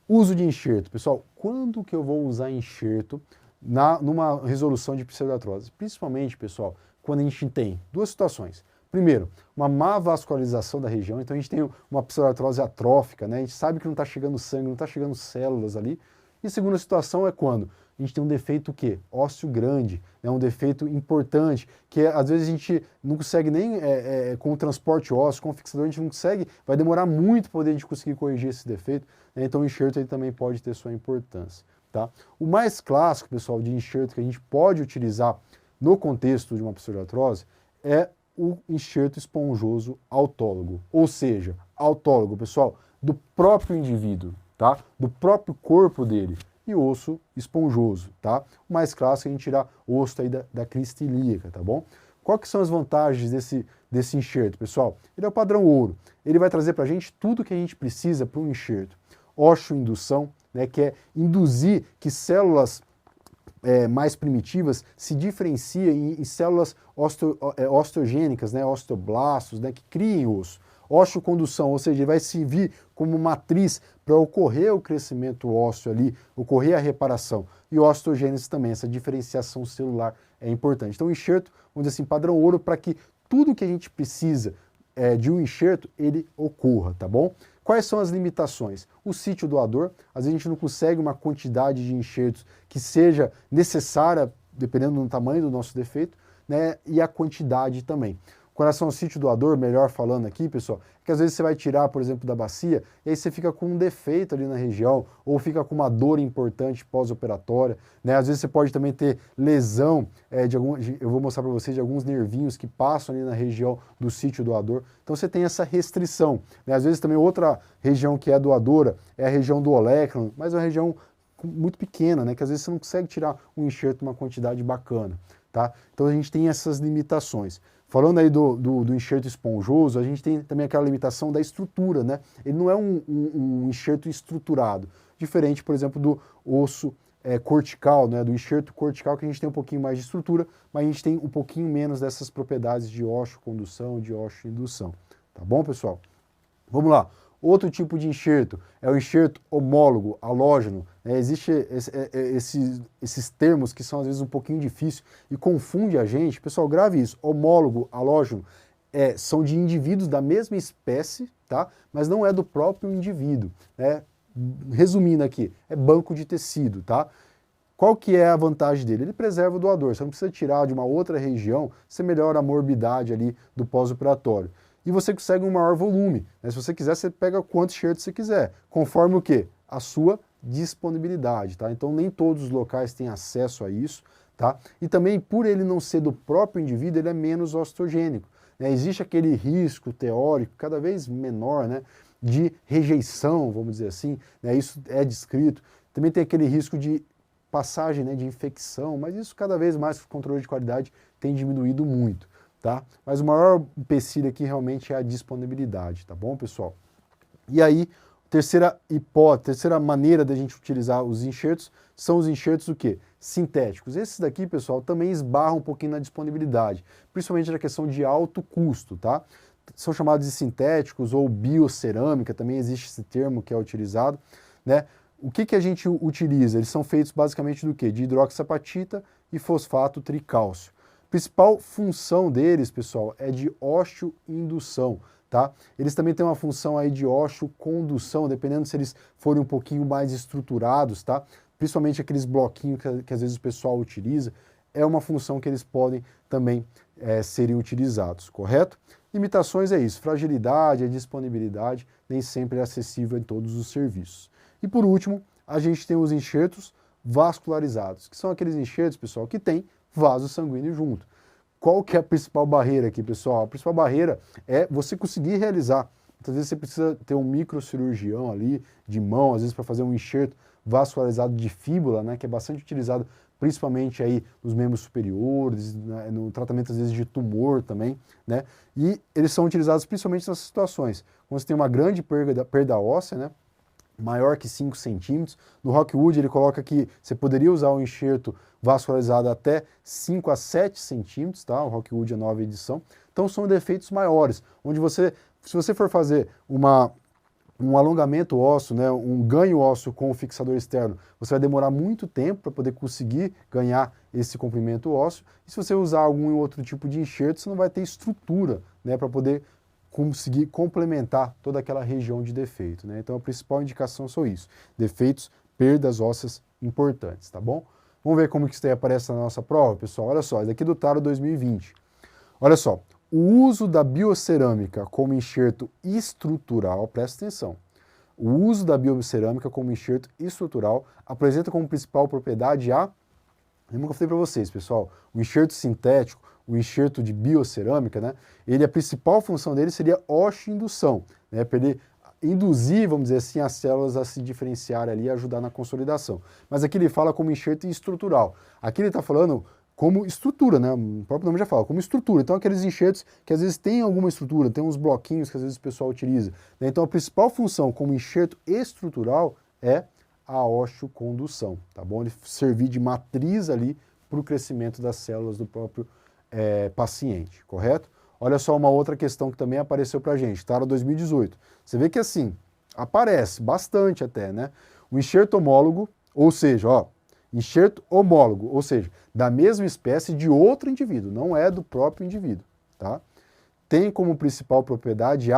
Uso de enxerto. Pessoal, quando que eu vou usar enxerto numa resolução de pseudartrose? Principalmente, pessoal, quando a gente tem duas situações. Primeiro, uma má vascularização da região, então a gente tem uma pseudartrose atrófica, né? A gente sabe que não está chegando sangue, não está chegando células ali. E a segunda situação é quando a gente tem um defeito o quê? Ósseo grande, né? Um defeito importante, que às vezes a gente não consegue nem, com o transporte ósseo, com o fixador, a gente não consegue, vai demorar muito para a gente conseguir corrigir esse defeito, né? Então o enxerto ele também pode ter sua importância. Tá? O mais clássico, pessoal, de enxerto que a gente pode utilizar no contexto de uma pseudartrose é o enxerto esponjoso autólogo, ou seja, autólogo, pessoal, do próprio indivíduo, tá? Do próprio corpo dele, e osso esponjoso, tá? O mais clássico é a gente tirar osso aí da crista ilíaca, tá bom? Quais que são as vantagens desse enxerto, pessoal? Ele é o padrão ouro, ele vai trazer para a gente tudo que a gente precisa para um enxerto. Osteoindução, né, que é induzir que células mais primitivas se diferenciem em células osteogênicas, né, osteoblastos, né, que criem osso. Osteocondução, ou seja, ele vai servir como matriz para ocorrer o crescimento ósseo ali, ocorrer a reparação. E osteogênese também, essa diferenciação celular é importante. Então o enxerto, vamos dizer assim, padrão ouro para que tudo que a gente precisa de um enxerto, ele ocorra, tá bom? Quais são as limitações? O sítio doador, às vezes a gente não consegue uma quantidade de enxertos que seja necessária, dependendo do tamanho do nosso defeito, né? E a quantidade também. Com relação ao sítio doador, melhor falando aqui, pessoal, é que às vezes você vai tirar, por exemplo, da bacia, e aí você fica com um defeito ali na região, ou fica com uma dor importante pós-operatória, né? Às vezes você pode também ter lesão, eu vou mostrar para vocês, de alguns nervinhos que passam ali na região do sítio doador. Então você tem essa restrição, né? Às vezes também outra região que é doadora é a região do olecranon, mas é uma região muito pequena, né? Que às vezes você não consegue tirar um enxerto uma quantidade bacana, tá? Então a gente tem essas limitações. Falando aí do enxerto esponjoso, a gente tem também aquela limitação da estrutura, né? Ele não é um enxerto estruturado, diferente, por exemplo, do osso cortical, né? Do enxerto cortical, que a gente tem um pouquinho mais de estrutura, mas a gente tem um pouquinho menos dessas propriedades de osteocondução, de osteoindução. Tá bom, pessoal? Vamos lá. Outro tipo de enxerto é o enxerto homólogo, halógeno. Existem esses termos que são às vezes um pouquinho difíceis e confunde a gente. Pessoal, grave isso. Homólogo, halógeno, são de indivíduos da mesma espécie, tá? Mas não é do próprio indivíduo. Né? Resumindo aqui, é banco de tecido, tá? Qual que é a vantagem dele? Ele preserva o doador. Você não precisa tirar de uma outra região, você melhora a morbidade ali do pós-operatório. E você consegue um maior volume. Né? Se você quiser, você pega quantos enxertos você quiser, conforme o quê? A sua disponibilidade, tá? Então nem todos os locais têm acesso a isso, tá? E também, por ele não ser do próprio indivíduo, ele é menos osteogênico. Né? Existe aquele risco teórico cada vez menor, né, de rejeição, vamos dizer assim, né? Isso é descrito. Também tem aquele risco de passagem, né, de infecção, mas isso cada vez mais, o controle de qualidade tem diminuído muito. Tá? Mas o maior empecilho aqui realmente é a disponibilidade, tá bom, pessoal? E aí, terceira hipótese, terceira maneira da gente utilizar os enxertos são os enxertos o quê? Sintéticos. Esses daqui, pessoal, também esbarram um pouquinho na disponibilidade, principalmente na questão de alto custo, tá? São chamados de sintéticos ou biocerâmica, também existe esse termo que é utilizado, né? O que a gente utiliza? Eles são feitos basicamente do quê? De hidroxiapatita e fosfato tricálcio. A principal função deles, pessoal, é de osteoindução, tá? Eles também têm uma função aí de osteocondução, dependendo se eles forem um pouquinho mais estruturados, tá? Principalmente aqueles bloquinhos que às vezes o pessoal utiliza, é uma função que eles podem também serem utilizados, correto? Limitações é isso, fragilidade, a disponibilidade, nem sempre é acessível em todos os serviços. E por último, a gente tem os enxertos vascularizados, que são aqueles enxertos, pessoal, que tem vaso sanguíneo junto. Qual que é a principal barreira aqui, pessoal? A principal barreira é você conseguir realizar. Muitas vezes você precisa ter um microcirurgião ali, de mão, às vezes para fazer um enxerto vascularizado de fíbula, né, que é bastante utilizado principalmente aí nos membros superiores, né, no tratamento às vezes de tumor também, né? E eles são utilizados principalmente nessas situações, quando você tem uma grande perda óssea, né? Maior que 5 centímetros. No Rockwood ele coloca que você poderia usar um enxerto vascularizado até 5 a 7 centímetros, tá? O Rockwood é 9 edição. Então são defeitos maiores, onde você, se você for fazer uma um alongamento ósseo, né, um ganho ósseo com o fixador externo, você vai demorar muito tempo para poder conseguir ganhar esse comprimento ósseo. E se você usar algum outro tipo de enxerto, você não vai ter estrutura, né, para poder conseguir complementar toda aquela região de defeito, né? Então a principal indicação são isso: defeitos, perdas ósseas importantes, tá bom? Vamos ver como que isso daí aparece na nossa prova, pessoal. Olha só, isso daqui do Taro 2020. Olha só, o uso da biocerâmica como enxerto estrutural, presta atenção, o uso da biocerâmica como enxerto estrutural apresenta como principal propriedade a... Lembra que eu falei para vocês, pessoal, o enxerto sintético, o enxerto de biocerâmica, né, a principal função dele seria osteoindução, né, para ele induzir, vamos dizer assim, as células a se diferenciarem ali e ajudar na consolidação. Mas aqui ele fala como enxerto estrutural. Aqui ele está falando como estrutura, né? O próprio nome já fala, como estrutura. Então, aqueles enxertos que às vezes têm alguma estrutura, tem uns bloquinhos que às vezes o pessoal utiliza, né? Então, a principal função como enxerto estrutural é a osteocondução, tá bom? Ele servir de matriz ali para o crescimento das células do próprio paciente, correto? Olha só uma outra questão que também apareceu para a gente, tá? No 2018. Você vê que assim, aparece bastante até, né? O enxerto homólogo, ou seja, ó, enxerto homólogo, ou seja, da mesma espécie de outro indivíduo, não é do próprio indivíduo, tá? Tem como principal propriedade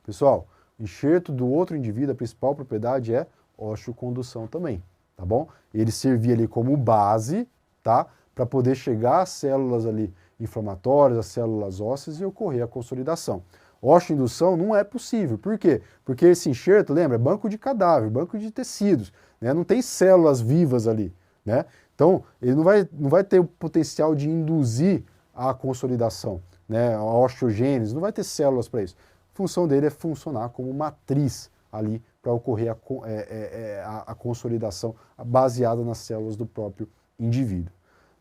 pessoal, enxerto do outro indivíduo, a principal propriedade é osteocondução também, tá bom? Ele servia ali como base, tá? Para poder chegar às células ali inflamatórias, às células ósseas e ocorrer a consolidação. Osteoindução não é possível. Por quê? Porque esse enxerto, lembra, é banco de cadáver, banco de tecidos, né? Não tem células vivas ali, né? Então, ele não vai ter o potencial de induzir a consolidação, né? A osteogênese, não vai ter células para isso. A função dele é funcionar como matriz ali para ocorrer a consolidação baseada nas células do próprio indivíduo.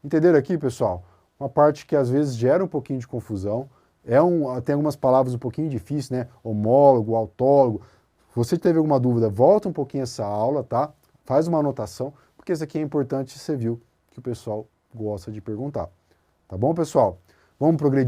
Entenderam aqui, pessoal? Uma parte que às vezes gera um pouquinho de confusão, tem algumas palavras um pouquinho difíceis, né? Homólogo, autólogo. Se você teve alguma dúvida, volta um pouquinho essa aula, tá? Faz uma anotação, porque isso aqui é importante, você viu que o pessoal gosta de perguntar. Tá bom, pessoal? Vamos progredir.